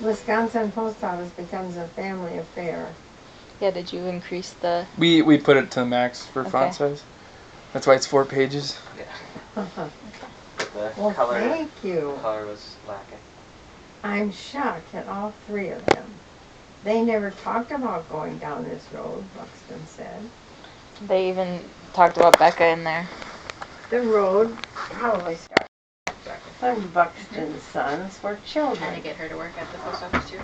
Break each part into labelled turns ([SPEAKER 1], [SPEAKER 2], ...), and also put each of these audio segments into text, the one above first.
[SPEAKER 1] Wisconsin Post Office becomes a family affair.
[SPEAKER 2] Yeah, did you increase the...
[SPEAKER 3] We put it to the max for
[SPEAKER 2] Okay.
[SPEAKER 3] font size. That's why it's 4 pages.
[SPEAKER 4] Yeah. The
[SPEAKER 1] Well,
[SPEAKER 4] color,
[SPEAKER 1] thank you.
[SPEAKER 4] color was lacking.
[SPEAKER 1] I'm shocked at all three of them. They never talked about going down this road, Buxton said.
[SPEAKER 2] They even talked about Becca in there.
[SPEAKER 1] The road probably started when Buxton's sons were children.
[SPEAKER 5] Trying to get her to work at the post office too.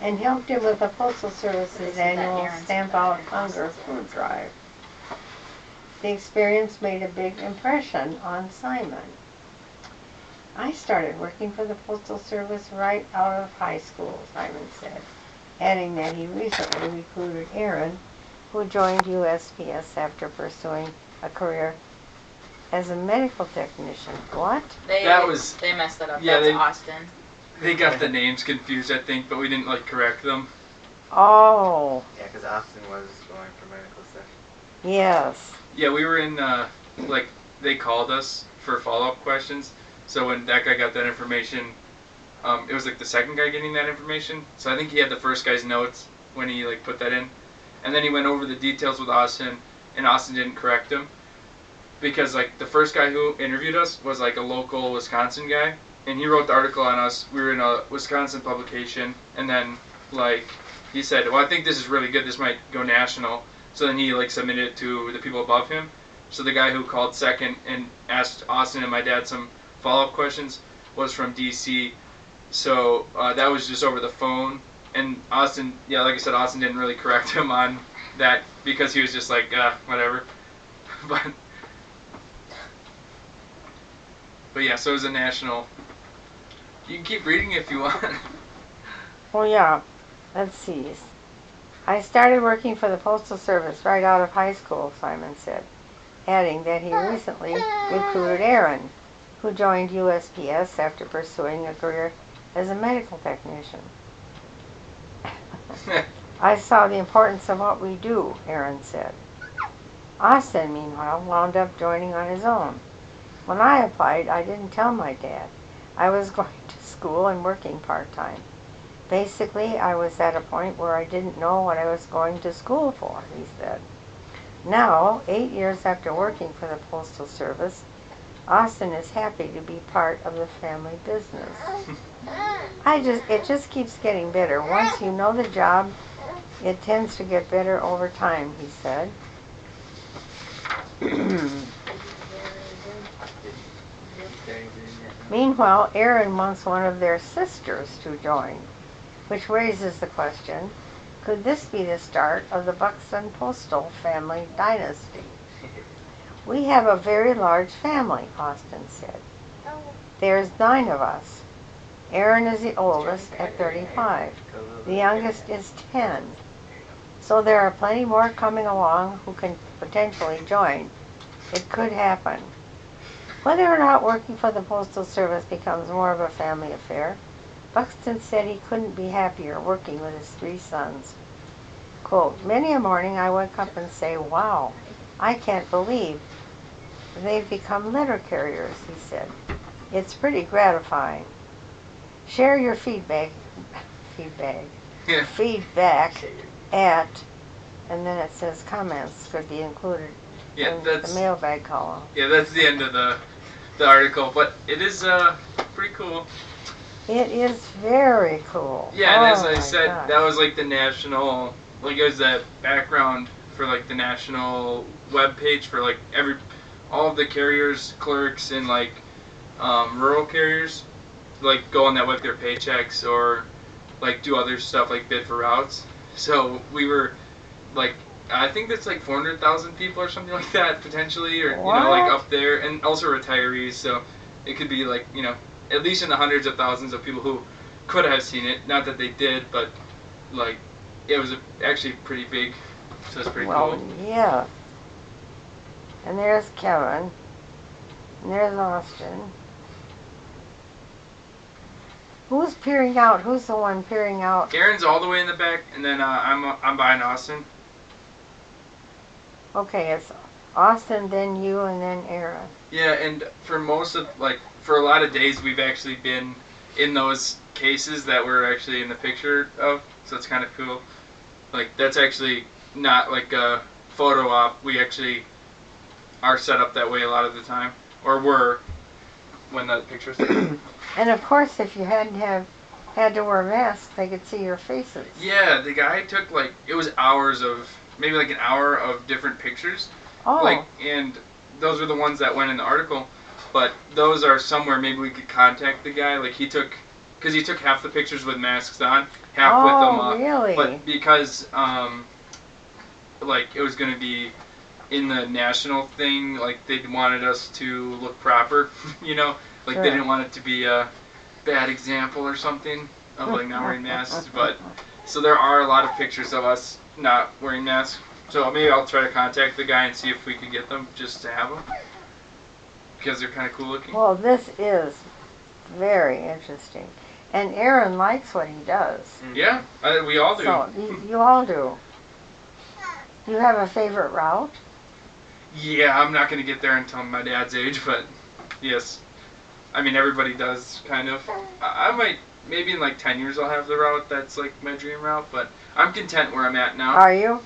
[SPEAKER 1] And helped him with the Postal
[SPEAKER 5] They
[SPEAKER 1] Service's
[SPEAKER 5] said that
[SPEAKER 1] annual
[SPEAKER 5] Aaron's
[SPEAKER 1] Stamp
[SPEAKER 5] better
[SPEAKER 1] Out
[SPEAKER 5] than
[SPEAKER 1] Hunger
[SPEAKER 5] Austin's.
[SPEAKER 1] food drive. The experience made a big impression on Simon. I started working for the Postal Service right out of high school, Simon said, adding that he recently recruited Aaron, who joined USPS after pursuing a career as a medical technician. What?
[SPEAKER 5] They messed that up.
[SPEAKER 3] Yeah,
[SPEAKER 5] That's
[SPEAKER 3] they-
[SPEAKER 5] Austin.
[SPEAKER 3] They got the names confused, I think, but we didn't correct them.
[SPEAKER 1] Oh,
[SPEAKER 4] Yeah, because Austin was going for medical stuff.
[SPEAKER 1] yes.
[SPEAKER 3] Yeah, we were in they called us for follow-up questions. So when that guy got that information, it was the second guy getting that information. So I think he had the first guy's notes when he put that in, and then he went over the details with Austin, and Austin didn't correct him because the first guy who interviewed us was a local Wisconsin guy, and he wrote the article on us. We were in a Wisconsin publication, and then he said, "Well, I think this is really good. This might go national." So then he submitted it to the people above him. So the guy who called second and asked Austin and my dad some follow-up questions was from DC. So that was just over the phone. And Austin, yeah, like I said, Austin didn't really correct him on that because he was just whatever. But yeah, so it was a national. You can keep reading if you want.
[SPEAKER 1] Oh, yeah. Let's see. I started working for the Postal Service right out of high school, Simon said, adding that he recently recruited Aaron, who joined USPS after pursuing a career as a medical technician. I saw the importance of what we do, Aaron said. Austin, meanwhile, wound up joining on his own. When I applied, I didn't tell my dad. I was going to school and working part-time. Basically, I was at a point where I didn't know what I was going to school for, he said. Now, 8 years after working for the Postal Service, Austin is happy to be part of the family business. It just keeps getting better. Once you know the job, it tends to get better over time, he said. Meanwhile, Aaron wants one of their sisters to join, which raises the question, could this be the start of the Buxton Postal family dynasty? We have a very large family, Austin said. There's 9 of us. Aaron is the oldest at 35. The youngest is 10. So there are plenty more coming along who can potentially join. It could happen. Whether or not working for the Postal Service becomes more of a family affair, Buxton said he couldn't be happier working with his 3 sons. Quote, many a morning I wake up and say, wow, I can't believe they've become letter carriers, he said. It's pretty gratifying. Share your feedback at, and then it says comments could be included in the mailbag column.
[SPEAKER 3] Yeah, that's the end of the article, but it is pretty cool.
[SPEAKER 1] It is very cool.
[SPEAKER 3] Yeah, and as I
[SPEAKER 1] my
[SPEAKER 3] said,
[SPEAKER 1] gosh.
[SPEAKER 3] that was the national, it was that background for the national web page for all of the carriers, clerks, and rural carriers, go on that with their paychecks or do other stuff bid for routes. So we were I think that's 400,000 people or something like that potentially, or
[SPEAKER 1] What?
[SPEAKER 3] up there, and also retirees. So it could be at least in the hundreds of thousands of people who could have seen it. Not that they did, but it was actually pretty big. So it's pretty
[SPEAKER 1] Well,
[SPEAKER 3] cool.
[SPEAKER 1] yeah. And there's Kevin. And there's Austin. Who's peering out? Who's the one peering out?
[SPEAKER 3] Aaron's all the way in the back, and then I'm behind Austin.
[SPEAKER 1] Okay, it's Austin, then you, and then Aaron.
[SPEAKER 3] Yeah, and for most of for a lot of days we've actually been in those cases that we're actually in the picture of, so it's kind of cool. Like, that's actually not like a photo op. We actually are set up that way a lot of the time, or were when the pictures.
[SPEAKER 1] And of course, if you had to wear masks, they could see your faces.
[SPEAKER 3] Yeah, the guy took like it was hours of maybe like an hour of different pictures.
[SPEAKER 1] Oh,
[SPEAKER 3] Like, and those were the ones that went in the article, but those are somewhere maybe we could contact the guy. Like he took half the pictures with masks on, half with them off.
[SPEAKER 1] Really?
[SPEAKER 3] But because like it was going to be in the national thing, like they wanted us to look proper, you know, like
[SPEAKER 1] Sure.
[SPEAKER 3] they didn't want it to be a bad example or something of like not wearing masks. But so there are a lot of pictures of us not wearing masks. So maybe I'll try to contact the guy and see if we could get them just to have them because they're kind of cool looking.
[SPEAKER 1] Well, this is very interesting. And Aaron likes what he does.
[SPEAKER 3] Yeah, we all do.
[SPEAKER 1] So, you all do. Do you have a favorite route?
[SPEAKER 3] Yeah, I'm not going to get there until my dad's age, but yes. I mean, everybody does, kind of. I might, maybe in like 10 years I'll have the route that's like my dream route, but I'm content where I'm at now.
[SPEAKER 1] Are you?